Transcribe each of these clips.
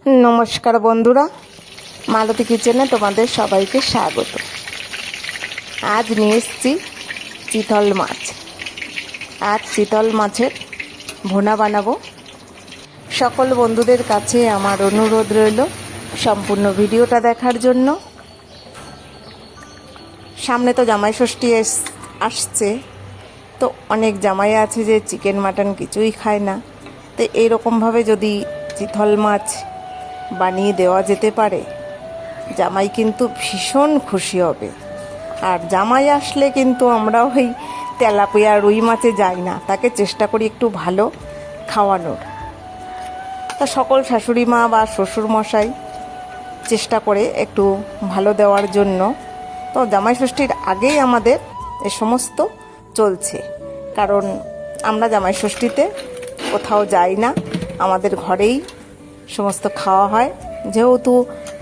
নমস্কার বন্ধুরা, মালতী কিচেনে তোমাদের সবাইকে স্বাগত। আজ নিয়ে এসেছি চিতল মাছ। আজ চিতল মাছের ভুনা বানাবো। সকল বন্ধুদের কাছে আমার অনুরোধ রইল সম্পূর্ণ ভিডিওটা দেখার জন্য। সামনে তো জামাই ষষ্ঠী আসছে, তো অনেক জামাই আছে যে চিকেন মাটন কিছুই খায় না। তো এইরকমভাবে যদি চিতল মাছ বানিয়ে দেওয়া যেতে পারে, জামাই কিন্তু ভীষণ খুশি হবে। আর জামাই আসলে কিন্তু আমরা ওই তেলাপিয়া রুই মাছে যাই না, তাকে চেষ্টা করি একটু ভালো খাওয়ানোর। তা সকল শাশুড়ি মা বা শ্বশুর মশাই চেষ্টা করে একটু ভালো দেওয়ার জন্য। তো জামাই ষষ্ঠীর আগেই আমাদের এ সমস্ত চলছে, কারণ আমরা জামাই ষষ্ঠীতে কোথাও যাই না, আমাদের ঘরেই সমস্ত খাওয়া হয়। যেহেতু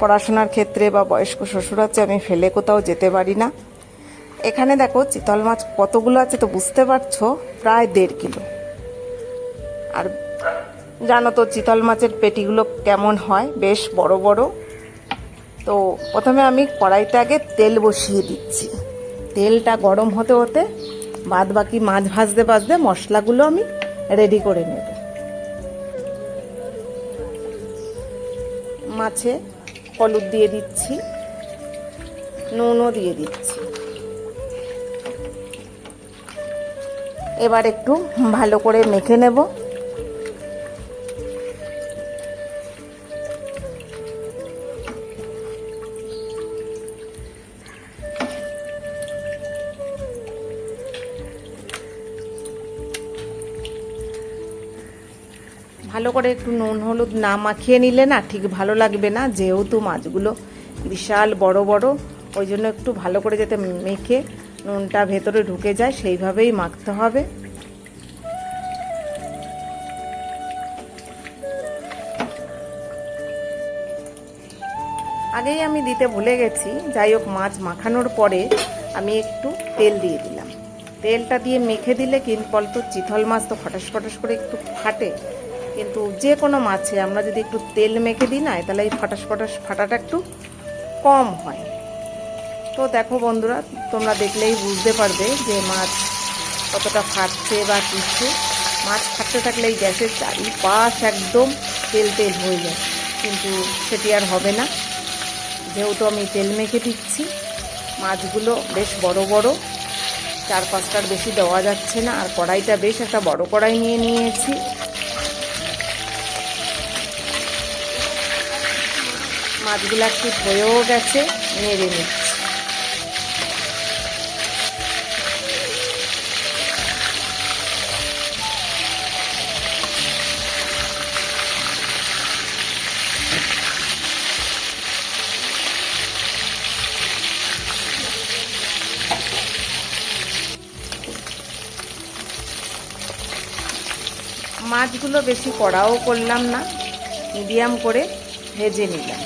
পড়াশোনার ক্ষেত্রে বা বয়স্ক শ্বশুর আছে, আমি ফেলে কোথাও যেতে পারি না। এখানে দেখো চিতল মাছ কতগুলো আছে তো বুঝতে পারছো, প্রায় 1.5 কিলো। আর জানো তো চিতল মাছের পেটিগুলো কেমন হয়, বেশ বড় বড়। তো প্রথমে আমি কড়াইতে আগে তেল বসিয়ে দিচ্ছি। তেলটা গরম হতে হতে বাদ বাকি মাছ ভাজতে ভাজতে মশলাগুলো আমি রেডি করে নেব। মাছে হলুদ দিয়ে দিচ্ছি, নুনও দিয়ে দিচ্ছি। এবার একটু ভালো করে মেখে নেব। ভালো করে একটু নুন হলুদ না মাখিয়ে নিলে না ঠিক ভালো লাগবে না, যেহেতু মাছগুলো বিশাল বড় বড়, ওই জন্য একটু ভালো করে যাতে মেখে নুনটা ভেতরে ঢুকে যায় সেইভাবেই মাখতে হবে। আগেই আমি দিতে ভুলে গেছি, যাই হোক মাছ মাখানোর পরে আমি একটু তেল দিয়ে দিলাম। তেলটা দিয়ে মেখে দিলে কিন্তু চিতল মাছ তো ফটাস ফটাস করে একটু ফাটে, কিন্তু যে কোনো মাছে আমরা যদি একটু তেল মেখে দিই না, তাহলে এই ফটাস ফটাস ফাটাটা একটু কম হয়। তো দেখো বন্ধুরা, তোমরা দেখলেই বুঝতে পারবে যে মাছ কতটা ফাটছে বা কিছু। মাছ ফাটতে থাকলে এই গ্যাসের চারিপাশ একদম তেল তেল হয়ে যায়, কিন্তু সেটি আর হবে না, যেহেতু আমি তেল মেখে দিচ্ছি। মাছগুলো বেশ বড় বড়, 4-5টার বেশি দেওয়া যাচ্ছে না। আর কড়াইটা বেশ একটা বড় কড়াই নিয়ে নিয়েছি। মাছগুলো একটু হয়েও গেছে, নেড়ে নিচ্ছি। মাছগুলো বেশি কড়াও করলাম না, মিডিয়াম করে ভেজে নিলাম।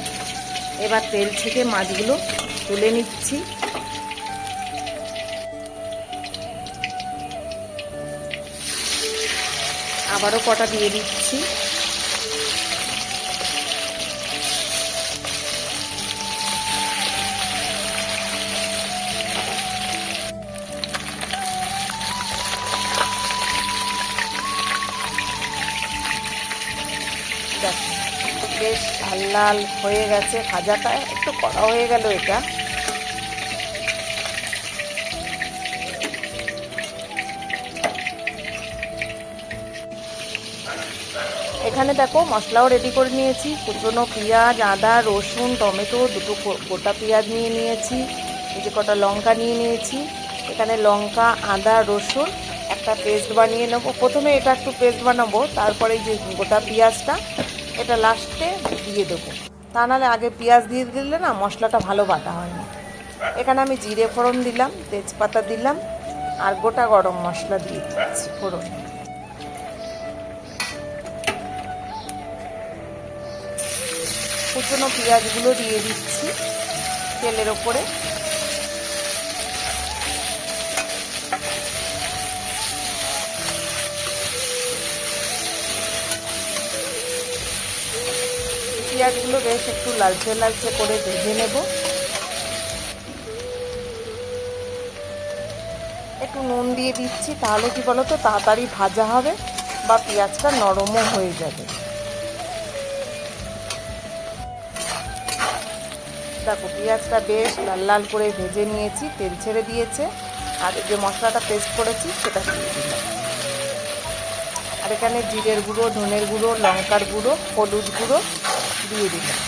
এবার তেল থেকে মাছগুলো তুলে নিচ্ছি। আবারও কটা দিয়ে দিচ্ছি। বেশ লাল লাল হয়ে গেছে, ভাজাটা একটু কড়া হয়ে গেল এটা। এখানে দেখো মশলাও রেডি করে নিয়েছি। কুচনো পেঁয়াজ, আদা, রসুন, টমেটো, 2টো গোটা পেঁয়াজ নিয়ে নিয়েছি, এই যে কটা লঙ্কা নিয়ে নিয়েছি। এখানে লঙ্কা, আদা, রসুন একটা পেস্ট বানিয়ে নেবো। প্রথমে এটা একটু পেস্ট বানাবো, তারপরে এই যে গোটা পেঁয়াজটা এটা লাস্টে দিয়ে দেবো। তা নাহলে আগে পেঁয়াজ দিয়ে দিলে না মশলাটা ভালো বাটা হয় না। এখানে আমি জিরে ফোড়ন দিলাম, তেজপাতা দিলাম, আর গোটা গরম মশলা দিয়ে দিচ্ছি ফোড়ন। কুচনো পেঁয়াজগুলো দিয়ে দিচ্ছি তেলের ওপরে। পেঁয়াজগুলো বেশ একটু লালচে লালচে করে ভেজে নেব। একটু নুন দিয়ে দিচ্ছি, তাহলে কি বলো তো তাড়াতাড়ি ভাজা হবে বা পেঁয়াজটা নরমও হয়ে যাবে। দেখো পেঁয়াজটা বেশ লাল লাল করে ভেজে নিয়েছি, তেল ছেড়ে দিয়েছে। আর যে মশলাটা পেস্ট করেছি সেটা দিয়ে দিলাম। আর এখানে জিরের গুঁড়ো, ধনের গুঁড়ো, লঙ্কার গুঁড়ো, হলুদ গুঁড়ো দিয়ে দিলাম।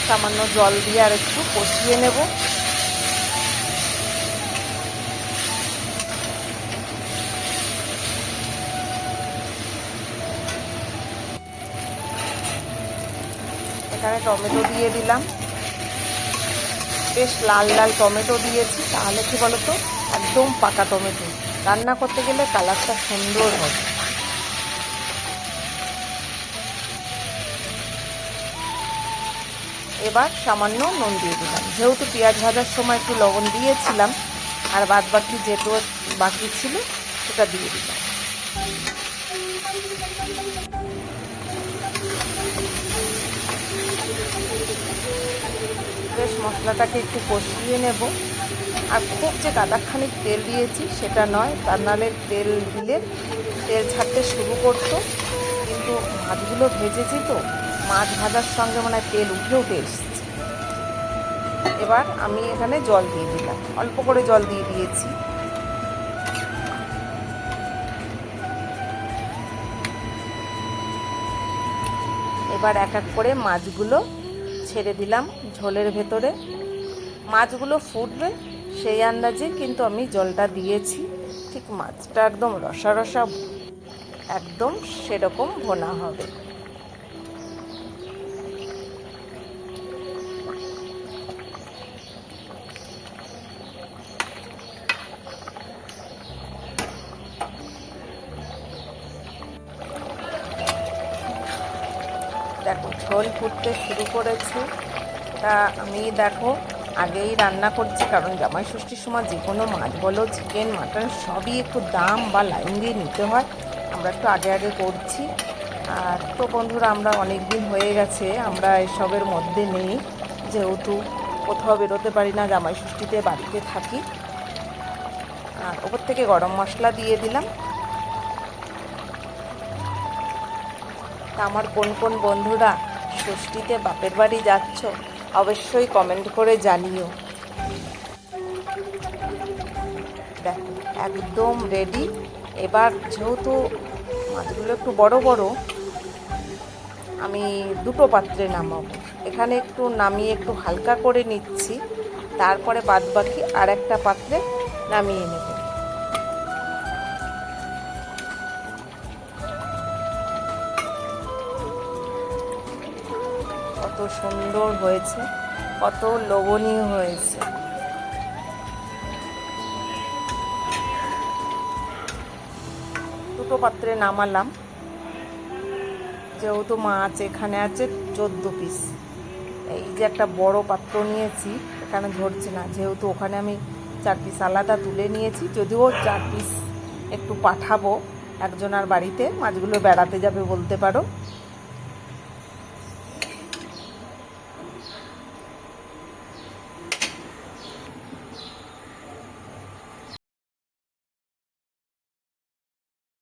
সামান্য জল দিয়ে আর একটু কষিয়ে নেব। এখানে টমেটো দিয়ে দিলাম, বেশ লাল লাল টমেটো দিয়েছি, তাহলে কি বলতো একদম পাকা টমেটো, রান্না করতে গেলে কালারটা সুন্দর হবে। এবার সামান্য নুন দিয়ে দিলাম, যেহেতু পেঁয়াজ ভাজার সময় একটু লবণ দিয়েছিলাম, আর বাদ বাকি যেটু বাকি ছিল সেটা দিয়ে দিলাম। বেশ মশলাটাকে একটু কষিয়ে নেব। আর খুব যে গাদাখানিক তেল দিয়েছি সেটা নয়, তার নাহলে তেল দিলে তেল ছাড়তে শুরু করতো। কিন্তু মাছগুলো ভেজেছি তো, মাছ ভাজার সঙ্গে মানে তেল উঠে উঠে এসছে। এবার আমি এখানে জল দিয়ে দিলাম, অল্প করে জল দিয়ে দিয়েছি। এবার এক এক করে মাছগুলো ছেড়ে দিলাম ঝোলের ভেতরে। মাছগুলো ফুটবে সেই আন্দাজে কিন্তু আমি জলটা দিয়েছি। ঠিক মাছটা একদম রসা রসা, একদম সেরকম ভোনা হবে। দেখো ঝোল ফুটতে শুরু করেছে। তা আমি দেখো আগেই রান্না করছি, কারণ জামাই ষষ্ঠীর সময় যে কোনো মাছ বলো, চিকেন, মাটন সবই একটু দাম বা লাইন দিয়ে নিতে হয়। আমরা একটু আগে আগে করছি। আর তো বন্ধুরা, আমরা অনেক দিন হয়ে গেছে আমরা এসবের মধ্যে নেই, যেহেতু কোথাও বেরোতে পারি না, জামাই ষষ্ঠীতে বাড়িতে থাকি। আর ওপর থেকে গরম মশলা দিয়ে দিলাম। তা আমার কোন কোন বন্ধুরা ষষ্ঠীতে বাপের বাড়ি যাচ্ছ অবশ্যই কমেন্ট করে জানিও। দেখো একদম রেডি। এবার যেহেতু মাছগুলো একটু বড় বড়, আমি দুটো পাত্রে নামাবো। এখানে একটু নামিয়ে একটু হালকা করে নিচ্ছি, তারপরে বাদ বাকি আর একটা পাত্রে নামিয়ে নেব। কত সুন্দর হয়েছে, কত লোভনীয় হয়েছে। দুটো পাত্রে নামালাম। যেহেতু মাছ এখানে আছে 14 পিস, এই যে একটা বড় পাত্র নিয়েছি, এখানে ধরছে না, যেহেতু ওখানে আমি 4 পিস আলাদা তুলে নিয়েছি। যদিও 4 পিস একটু পাঠাবো একজনের বাড়িতে, মাছগুলো বেড়াতে যাবে বলতে পারো।